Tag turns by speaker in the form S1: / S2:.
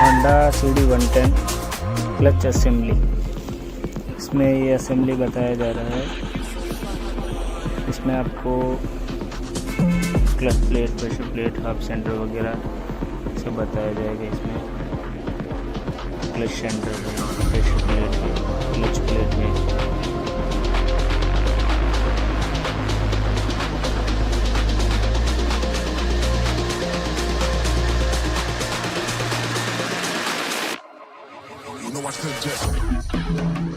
S1: Honda CD 110 clutch assembly. इसमें ये assembly बताया जा रहा है। इसमें आपको clutch plate, pressure plate, half centre वगैरह सब बताया जाएगा। इसमें क्लच सेंटर है, प्रेशर प्लेट है, क्लच प्लेट है।
S2: You know I could just